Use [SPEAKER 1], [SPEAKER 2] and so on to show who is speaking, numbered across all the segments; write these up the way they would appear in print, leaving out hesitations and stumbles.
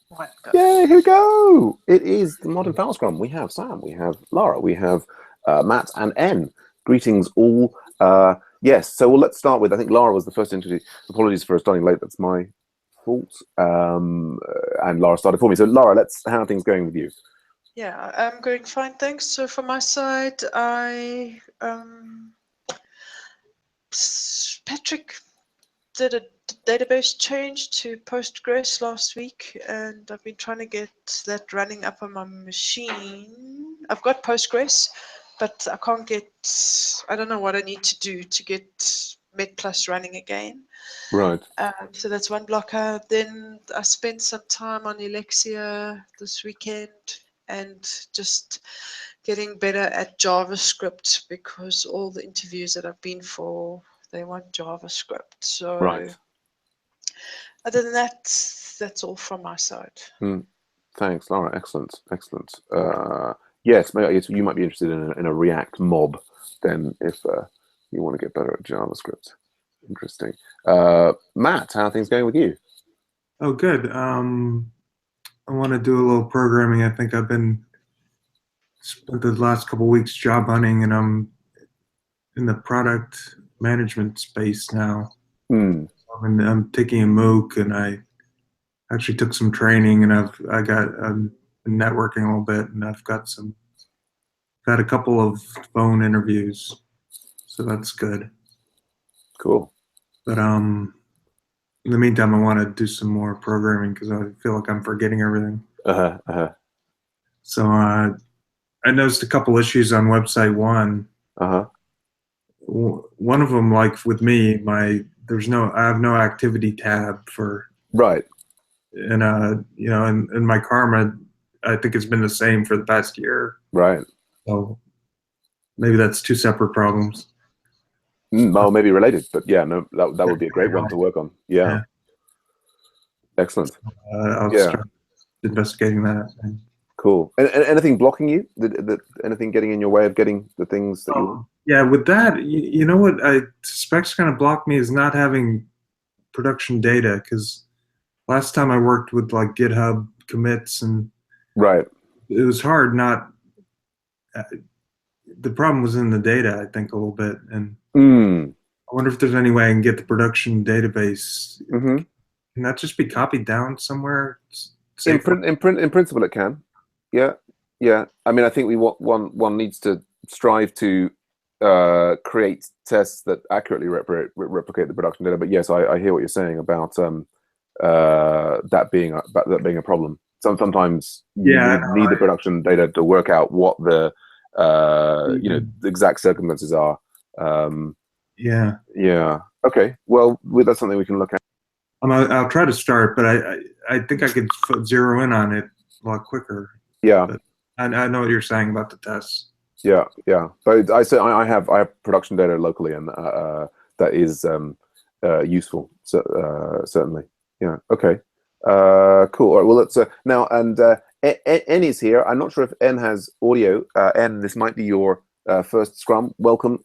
[SPEAKER 1] One go.
[SPEAKER 2] Yeah, here we go. It is the Modern Foul Scrum. We have Sam, we have Lara, we have Matt and N. Greetings all. Yes, so let's start with, I think Lara was the first to introduce. Apologies for starting late, that's my fault. And Lara started for me. So Lara, how are things going with you?
[SPEAKER 1] Yeah, I'm going fine, thanks. So from my side, Patrick did a database change to Postgres last week, and I've been trying to get that running up on my machine. I've got Postgres, but I can't get, I don't know what I need to do to get MedPlus running again.
[SPEAKER 2] Right.
[SPEAKER 1] So that's one blocker. Then I spent some time on Alexia this weekend and just getting better at JavaScript, because all the interviews that I've been for, they want JavaScript. So
[SPEAKER 2] Right.
[SPEAKER 1] other than that, that's all from my side.
[SPEAKER 2] Thanks, Lara. Excellent, excellent. Yes, you might be interested in a React mob then if you want to get better at JavaScript. Interesting. Matt, how are things going with you?
[SPEAKER 3] Oh, good. I want to do a little programming. I think I've spent the last couple of weeks job hunting, and I'm in the product management space now. I'm taking a MOOC, and I actually took some training, and I'm networking a little bit, and I've had a couple of phone interviews, so that's good.
[SPEAKER 2] Cool.
[SPEAKER 3] But in the meantime, I want to do some more programming because I feel like I'm forgetting everything. So I noticed a couple issues on website one. One of them, like with me, I have no activity tab for.
[SPEAKER 2] Right.
[SPEAKER 3] And in my Karma, I think it's been the same for the past year.
[SPEAKER 2] Right.
[SPEAKER 3] So maybe that's two separate problems.
[SPEAKER 2] Well, maybe related, but yeah, no, that would be a great one to work on. Yeah. Excellent.
[SPEAKER 3] I'll start investigating that.
[SPEAKER 2] Cool. And anything blocking you? Anything getting in your way of getting the things that you want?
[SPEAKER 3] Yeah, with that, you know what I suspect's kind of blocked me is not having production data, because last time I worked with like GitHub commits, and
[SPEAKER 2] right,
[SPEAKER 3] it was hard not. The problem was in the data, I think, a little bit, and I wonder if there's any way I can get the production database. Can that just be copied down somewhere?
[SPEAKER 2] In principle, it can. Yeah, yeah. I mean, I think one needs to strive to create tests that accurately replicate the production data. But yes, I hear what you're saying about that being a problem. Sometimes you need the production data to work out what the the exact circumstances are.
[SPEAKER 3] Yeah.
[SPEAKER 2] Okay. Well, that's something we can look at.
[SPEAKER 3] I'll try to start, but I think I could zero in on it a lot quicker.
[SPEAKER 2] Yeah.
[SPEAKER 3] But I know what you're saying about the tests.
[SPEAKER 2] Yeah. But I have production data locally, and that is useful. So, certainly. Yeah. Okay. Cool. All right. Well, let's now, and N is here. I'm not sure if N has audio. N, this might be your first Scrum. Welcome.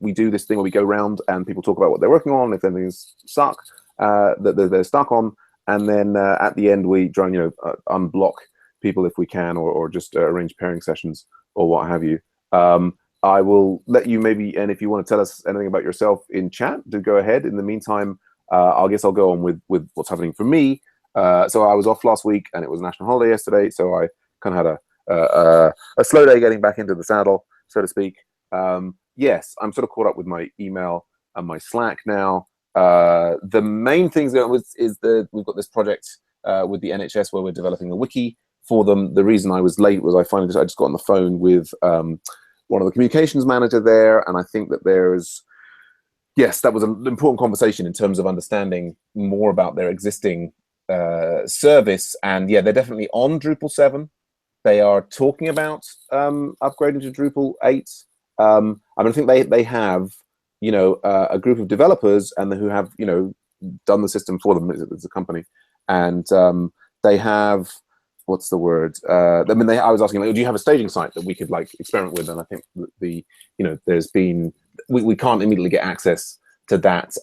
[SPEAKER 2] We do this thing where we go around and people talk about what they're working on, if anything's stuck, that they're stuck on, and then at the end we try and unblock people if we can, or just arrange pairing sessions or what have you. I will let you maybe, and if you want to tell us anything about yourself in chat, do go ahead. In the meantime, I guess I'll go on with what's happening for me. So I was off last week, and it was national holiday yesterday, so I kind of had a slow day getting back into the saddle, so to speak. Yes, I'm sort of caught up with my email and my Slack now. The main things that is that we've got this project with the NHS where we're developing a wiki for them. The reason I was late was I just got on the phone with one of the communications manager there, and I think that that was an important conversation in terms of understanding more about their existing service. And yeah, they're definitely on Drupal 7. They are talking about upgrading to Drupal 8. I mean, I think they have a group of developers and who have done the system for them as a company, and they have, what's the word? I mean, I was asking, do you have a staging site that we could experiment with? And I think there's been we can't immediately get access to that.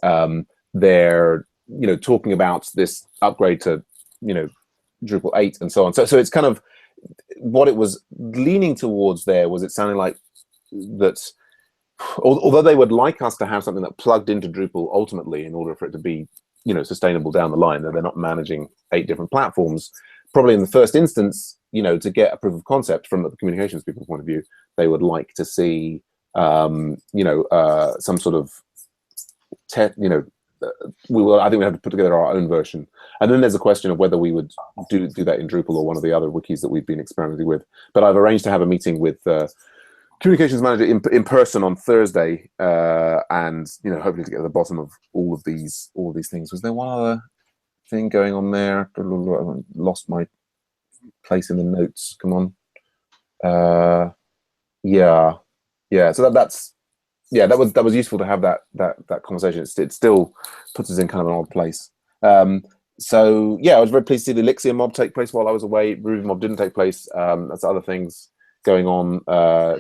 [SPEAKER 2] They're talking about this upgrade to Drupal 8 and so on. So it's kind of what it was leaning towards there was it sounding like that although they would like us to have something that plugged into Drupal ultimately in order for it to be, you know, sustainable down the line, that they're not managing 8 different platforms, probably in the first instance, you know, to get a proof of concept from the communications people's point of view, they would like to see, you know, some sort of, you know, I think we have to put together our own version. And then there's a question of whether we would do that in Drupal or one of the other wikis that we've been experimenting with. But I've arranged to have a meeting with communications manager in person on Thursday, and you know, hopefully to get to the bottom of all of these things. Was there one other thing going on there? I lost my place in the notes. Come on. Yeah. So that's that was useful to have that conversation. It still puts us in kind of an odd place. So yeah, I was very pleased to see the Elixir mob take place while I was away. Ruby mob didn't take place. That's other things going on.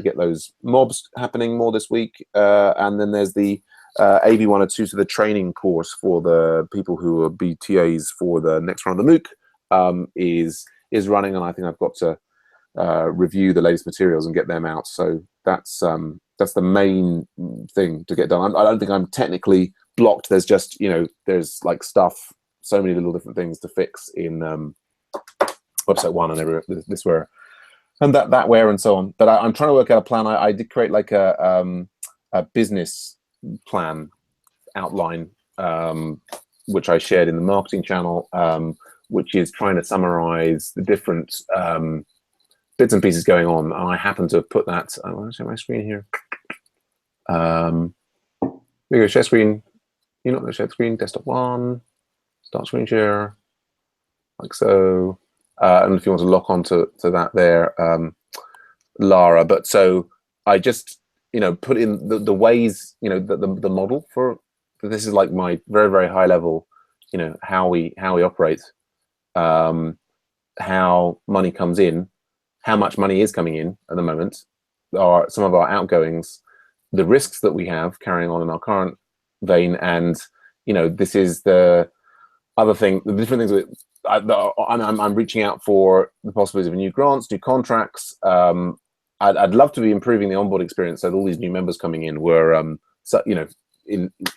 [SPEAKER 2] Get those mobs happening more this week. And then there's the AV102, so the training course for the people who will be TAs for the next round of the MOOC is running, and I think I've got to review the latest materials and get them out. So that's the main thing to get done. I don't think I'm technically blocked. There's just, you know, there's like stuff, so many little different things to fix in website 1 and this where and that where and so on. But I'm trying to work out a plan. I did create like a business plan outline, which I shared in the marketing channel, which is trying to summarize the different bits and pieces going on. And I happen to have put that. I want to share my screen here. Here we go. Share screen. You're not going to share the screen. Desktop 1. Start screen share. Like so. I don't know if you want to lock onto that there, Lara. But so I just, you know, put in the ways, you know, the model for this is like my very, very high level, you know, how we operate, how money comes in, how much money is coming in at the moment, are some of our outgoings, the risks that we have carrying on in our current vein, and you know, this is the other thing, the different things that I'm reaching out for the possibilities of new grants, new contracts. I'd love to be improving the onboard experience so that all these new members coming in were, so, you know,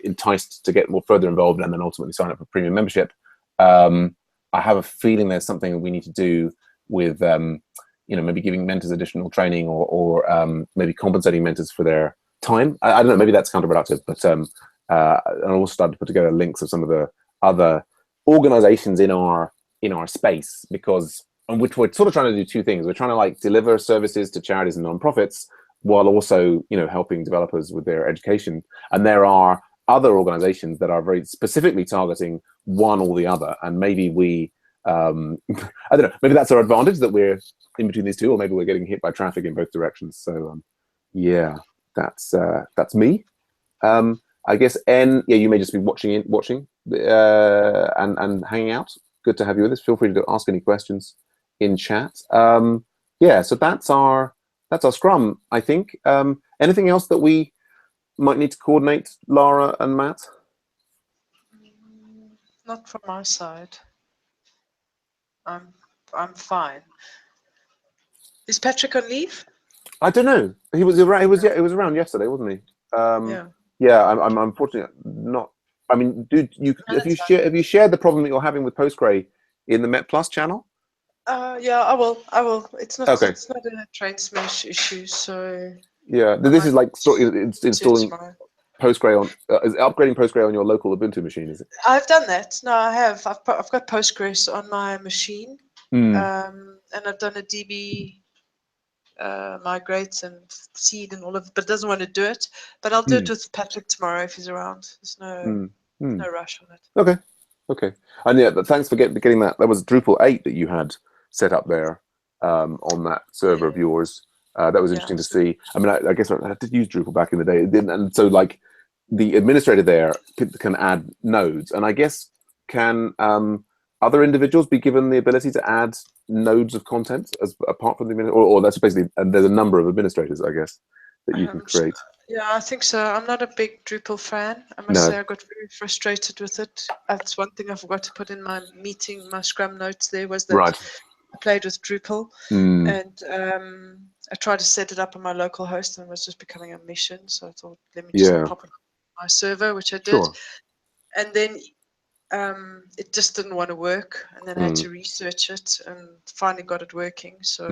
[SPEAKER 2] enticed to get more further involved and then ultimately sign up for premium membership. I have a feeling there's something we need to do with, you know, maybe giving mentors additional training or maybe compensating mentors for their time. I don't know, maybe that's counterproductive, but and I also started to put together links of some of the other organizations in our space, because on which we're sort of trying to do two things. We're trying to like deliver services to charities and nonprofits while also, you know, helping developers with their education. And there are other organizations that are very specifically targeting one or the other. And maybe we, I don't know, maybe that's our advantage that we're in between these two, or maybe we're getting hit by traffic in both directions. So yeah, that's me. I guess yeah, you may just be watching and hanging out. Good to have you with us. Feel free to ask any questions in chat. Yeah, so that's our Scrum, I think. Anything else that we might need to coordinate, Lara and Matt?
[SPEAKER 1] Not from my side. I'm fine. Is Patrick on leave?
[SPEAKER 2] I don't know. He was around. He was around yesterday, wasn't he?
[SPEAKER 1] Yeah.
[SPEAKER 2] Yeah, I'm unfortunately not. I mean, have you shared the problem that you're having with Postgre in the Met Plus channel?
[SPEAKER 1] Yeah, I will. It's not.
[SPEAKER 2] Okay.
[SPEAKER 1] It's not a train smash issue. So.
[SPEAKER 2] Yeah, this is like installing Postgre on is upgrading Postgre on your local Ubuntu machine, is it? I've
[SPEAKER 1] done that. No, I have. I've got Postgres on my machine, and I've done a DB migrate and seed and all of it, but doesn't want to do it. But I'll do it with Patrick tomorrow if he's around. There's no rush on it.
[SPEAKER 2] Okay. And yeah, but thanks for getting that. That was Drupal 8 that you had set up there on that server of yours. That was interesting to see. I mean, I guess I did use Drupal back in the day, and so like the administrator there can add nodes, and I guess can other individuals be given the ability to add nodes of content as apart from the administrator, or that's basically, and there's a number of administrators, I guess. that you can create.
[SPEAKER 1] Yeah, I think so. I'm not a big Drupal fan. I must
[SPEAKER 2] No.
[SPEAKER 1] say I got very frustrated with it. That's one thing I forgot to put in my meeting, my Scrum notes there, was that
[SPEAKER 2] Right.
[SPEAKER 1] I played with Drupal
[SPEAKER 2] Mm.
[SPEAKER 1] and I tried to set it up on my local host and it was just becoming a mission. So I thought, let me
[SPEAKER 2] Yeah.
[SPEAKER 1] just pop it on my server, which I did.
[SPEAKER 2] Sure.
[SPEAKER 1] And then it just didn't want to work. And then I had to research it and finally got it working. So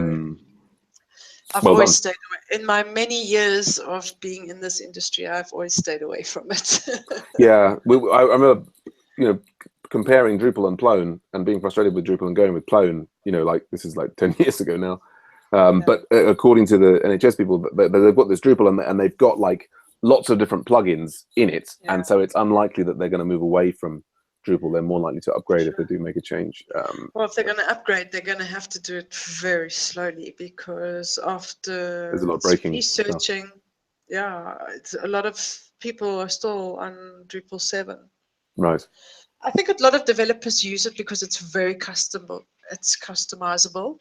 [SPEAKER 1] I've
[SPEAKER 2] Well
[SPEAKER 1] always
[SPEAKER 2] done.
[SPEAKER 1] stayed away. In my many years of being in this industry, I've always stayed away from it.
[SPEAKER 2] Yeah, I remember, comparing Drupal and Plone and being frustrated with Drupal and going with Plone. Like this is like 10 years ago now. But according to the NHS people, they've got this Drupal and they've got like lots of different plugins in it, and so it's unlikely that they're going to move away from Drupal. They're more likely to upgrade if they do make a change.
[SPEAKER 1] Well, if they're going to upgrade, they're going to have to do it very slowly because after
[SPEAKER 2] There's a lot of breaking
[SPEAKER 1] researching, it's a lot of people are still on Drupal 7.
[SPEAKER 2] Right.
[SPEAKER 1] I think a lot of developers use it because it's very customizable. It's customizable.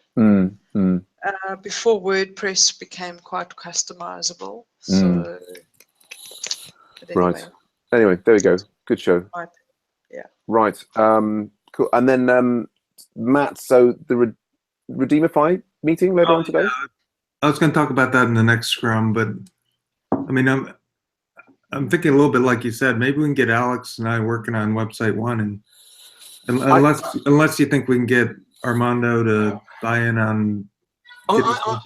[SPEAKER 1] Before WordPress became quite customizable. So, but anyway.
[SPEAKER 2] Right. Anyway, there we go. Good show.
[SPEAKER 1] Yeah.
[SPEAKER 2] Right. Cool. And then Matt, so the Redeemify meeting later on today?
[SPEAKER 3] I was going to talk about that in the next Scrum, but I mean, I'm thinking a little bit like you said. Maybe we can get Alex and I working on website 1, and unless you think we can get Armando to buy in on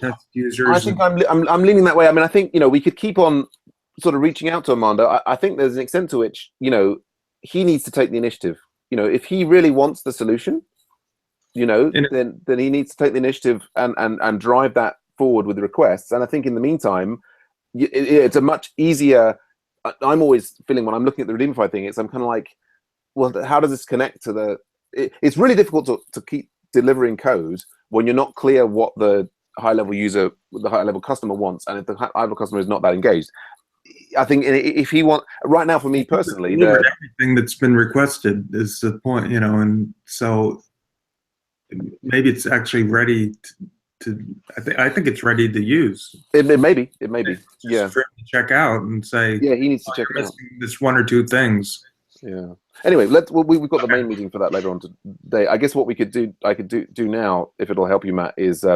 [SPEAKER 3] test users.
[SPEAKER 2] I think I'm leaning that way. I mean, I think we could keep on sort of reaching out to Armando. I think there's an extent to which he needs to take the initiative. If he really wants the solution, then he needs to take the initiative and drive that forward with the requests. And I think in the meantime, it's a much easier. I'm always feeling when I'm looking at the Redeemify thing, I'm kind of like, well, how does this connect to the? It's really difficult to keep delivering code when you're not clear what the high-level user, the high-level customer wants, and if the high-level customer is not that engaged. I think if he wants, right now for me personally,
[SPEAKER 3] everything that's been requested is the point, and so maybe it's actually ready to I think it's ready to use.
[SPEAKER 2] It may be. Yeah.
[SPEAKER 3] For him to check out and say,
[SPEAKER 2] yeah, he needs to check it out.
[SPEAKER 3] This 1 or 2 things.
[SPEAKER 2] Yeah. Anyway, we've got the main meeting for that later on today. I guess what I could do now, if it'll help you, Matt, is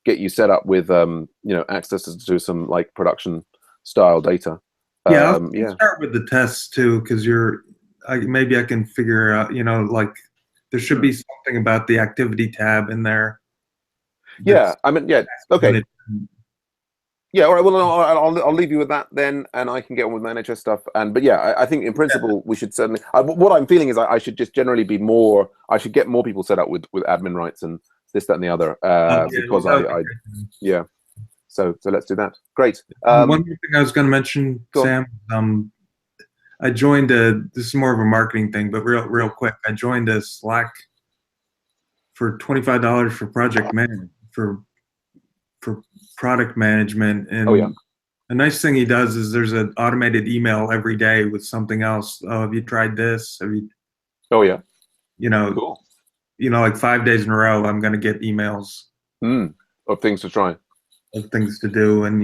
[SPEAKER 2] get you set up with access to do some like production style data.
[SPEAKER 3] I'll start with the tests too, because maybe I can figure out, like there should be something about the activity tab in there.
[SPEAKER 2] Yeah, I mean, yeah, okay. Yeah, all right. Well, I'll leave you with that then, and I can get on with my NHS stuff. But yeah, I think in principle we should certainly. What I'm feeling is I should just generally be more. I should get more people set up with admin rights and this, that, and the other. Because yeah. So let's do that. Great.
[SPEAKER 3] One more thing I was going to mention, Sam. I joined this is more of a marketing thing, but real quick. I joined a Slack for $25 for project management for product management, and a nice thing he does is there's an automated email every day with something else. Oh, have you tried this? Have you?
[SPEAKER 2] Oh yeah.
[SPEAKER 3] Cool. Like 5 days in a row, I'm going to get emails
[SPEAKER 2] of things to try,
[SPEAKER 3] of things to do, and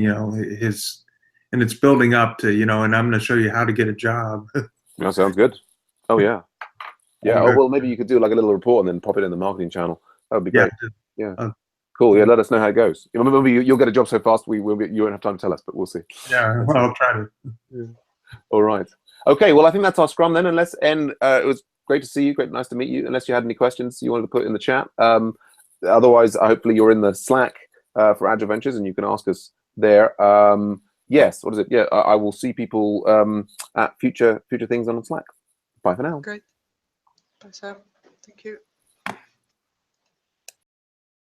[SPEAKER 3] and it's building up to and I'm going to show you how to get a job.
[SPEAKER 2] That sounds good. Oh yeah. Yeah. Oh well, maybe you could do like a little report and then pop it in the marketing channel. That would be great. Yeah. Cool. Yeah. Let us know how it goes. Remember, you'll get a job so fast you won't have time to tell us, but we'll see.
[SPEAKER 3] Yeah. Well, I'll try to.
[SPEAKER 2] Yeah. All right. Okay. Well, I think that's our Scrum then. And let's end. It was great to see you. Nice to meet you. Unless you had any questions you wanted to put in the chat. Otherwise, hopefully you're in the Slack for Agile Ventures and you can ask us there. Yes. What is it? Yeah. I will see people at future things on Slack. Bye for now.
[SPEAKER 1] Great. Bye, Sam. Thank you.